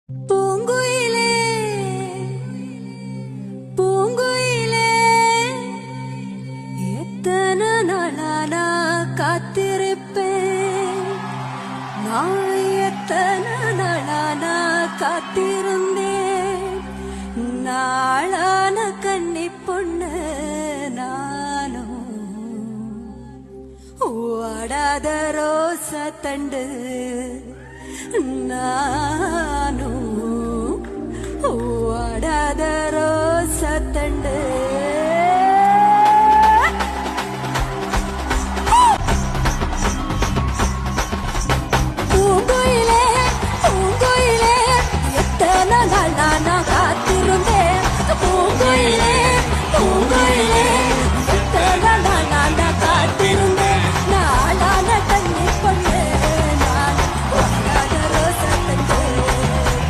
பூங்குயிலே பூங்குயிலே எத்தனை நாளா காத்திருப்பேன் நான் எத்தனை நாளா காத்திருந்தேன் நாளான கன்னி பொண்ணு நானும் வாடாத ரோச தண்டு நான்